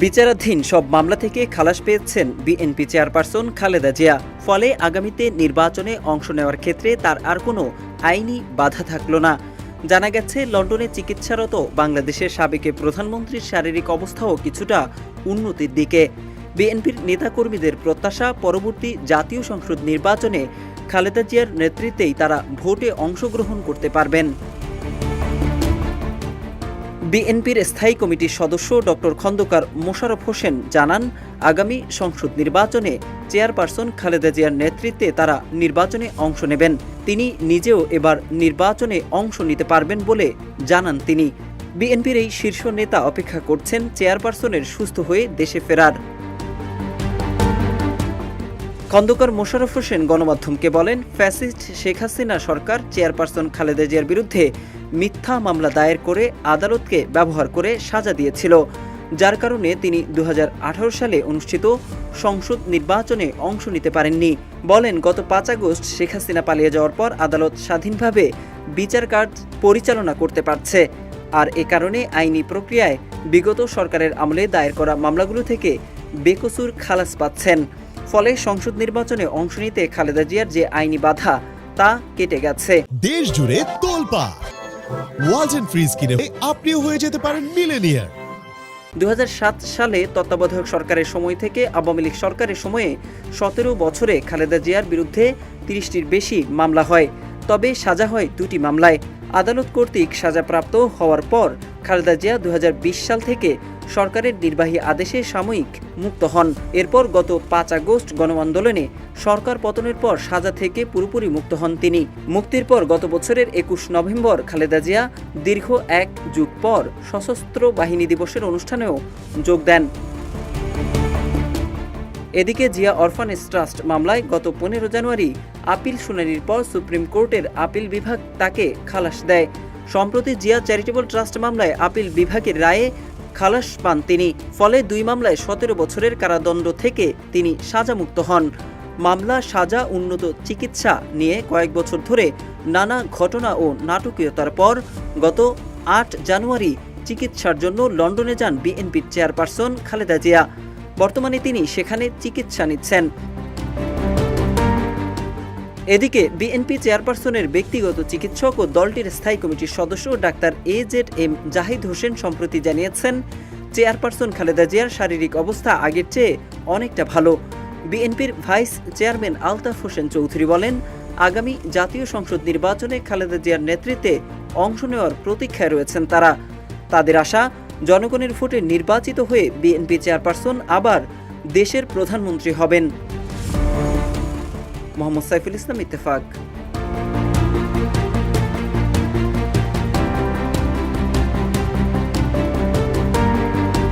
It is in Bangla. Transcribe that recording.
বিচারাধীন সব মামলা থেকে খালাস পেয়েছেন বিএনপি চেয়ারপারসন খালেদা জিয়া। ফলে আগামীতে নির্বাচনে অংশ নেওয়ার ক্ষেত্রে তার আর কোনো আইনি বাধা থাকল না। জানা গেছে, লন্ডনে চিকিৎসারত বাংলাদেশের সাবেক প্রধানমন্ত্রীর শারীরিক অবস্থাও কিছুটা উন্নতির দিকে। বিএনপির নেতাকর্মীদের প্রত্যাশা, পরবর্তী জাতীয় সংসদ নির্বাচনে খালেদা জিয়ার নেতৃত্বেই তারা ভোটে অংশগ্রহণ করতে পারবেন। বিএনপির স্থায়ী কমিটির সদস্য ডক্টর খন্দকার মোশাররফ হোসেন জানান, আগামী সংসদ নির্বাচনে চেয়ারপারসন খালেদা জিয়ার নেতৃত্বে তারা নির্বাচনে অংশ নেবেন। তিনি নিজেও এবার নির্বাচনে অংশ নিতে পারবেন বলে জানান তিনি। বিএনপির এই শীর্ষ নেতা অপেক্ষা করছেন চেয়ারপারসনের সুস্থ হয়ে দেশে ফেরার। খন্দকার মোশাররফ হোসেন গণমাধ্যমকে বলেন, ফ্যাসিস্ট শেখ হাসিনা সরকার চেয়ারপারসন খালেদা জিয়ার বিরুদ্ধে মিথ্যা মামলা দায়ের করে আদালতকে ব্যবহার করে সাজা দিয়েছিল, যার কারণে তিনি 2018 সালে অনুষ্ঠিত সংসদ নির্বাচনে অংশ নিতে পারেননি। বলেন, গত 5 আগস্ট শেখ হাসিনা পালিয়ে যাওয়ার পর আদালত স্বাধীনভাবে বিচার কাজ পরিচালনা করতে পারছে, আর এ কারণে আইনি প্রক্রিয়ায় বিগত সরকারের আমলে দায়ের করা মামলাগুলো থেকে বেকসুর খালাস পাচ্ছেন। ফলে সংসদ নির্বাচনে অংশ নিতে খালেদা জিয়ার যে আইনি বাধা তা কেটে গেছে। দেশ জুড়ে তোলপাড় ওয়ালটন ফ্রিজ কিনে আপনিও হয়ে যেতে পারেন মিলেনিয়ার। 2007 সালে তত্ত্বাবধায়ক সরকারের সময় থেকে আওয়ামী লীগ সরকারের সময়ে 17 বছরে খালেদা জিয়ার বিরুদ্ধে 30টির বেশি মামলা হয়। তবে সাজা হয় 2টি মামলায়। আদালত কর্তৃক সাজাপ্রাপ্ত হওয়ার পর খালেদা জিয়া 2020 সাল থেকে সরকারের নির্বাহী আদেশে সাময়িক মুক্ত হন। এরপর গত 5 আগস্ট গণ আন্দোলনে সরকার পতনের পর সাজা থেকে পুরোপুরি মুক্ত হন তিনি। মুক্তির পর গত বছরের 21 নভেম্বর খালেদা জিয়া দীর্ঘ 1 যুগ পর সশস্ত্র বাহিনী দিবসের অনুষ্ঠানেও যোগ দেন। এদিকে জিয়া অরফানেজ ট্রাস্ট মামলায় গত 15 জানুয়ারি আপিল শুনানির পর সুপ্রিম কোর্টের আপিল বিভাগ তাকে খালাস দেয়। সম্প্রতি জিয়া চ্যারিটেবল ট্রাস্ট মামলায় আপিল বিভাগের রায়ে খালাস পান তিনি। ফলে 2 মামলায় 17 বছরের কারাদণ্ড থেকে তিনি সাজামুক্ত হন। মামলা, সাজা, উন্নত চিকিৎসা নিয়ে কয়েক বছর ধরে নানা ঘটনা ও নাটকীয়তার পর গত 8 জানুয়ারি চিকিৎসার জন্য লন্ডনে যান বিএনপির চেয়ারপারসন খালেদা জিয়া। বর্তমানে তিনি সেখানে চিকিৎসা নিচ্ছেন। এদিকে বিএনপি চেয়ারপারসনের ব্যক্তিগত চিকিৎসক ও দলটির স্থায়ী কমিটির সদস্য ডাক্তার AZM জাহিদ হোসেন সম্প্রতি জানিয়েছেন, চেয়ারপারসন খালেদা জিয়ার শারীরিক অবস্থা আগের চেয়ে অনেকটা ভালো। বিএনপির ভাইস চেয়ারম্যান আলতাফ হোসেন চৌধুরী বলেন, আগামী জাতীয় সংসদ নির্বাচনে খালেদা জিয়ার নেতৃত্বে অংশ নেওয়ার প্রতীক্ষায় রয়েছেন তারা। তাদের আশা, জনগণের ভোটে নির্বাচিত হয়ে বিএনপি চেয়ারপারসন আবার দেশের প্রধানমন্ত্রী হবেন। মোহাম্মদ সাইফুল ইসলাম, ইত্তেফাক।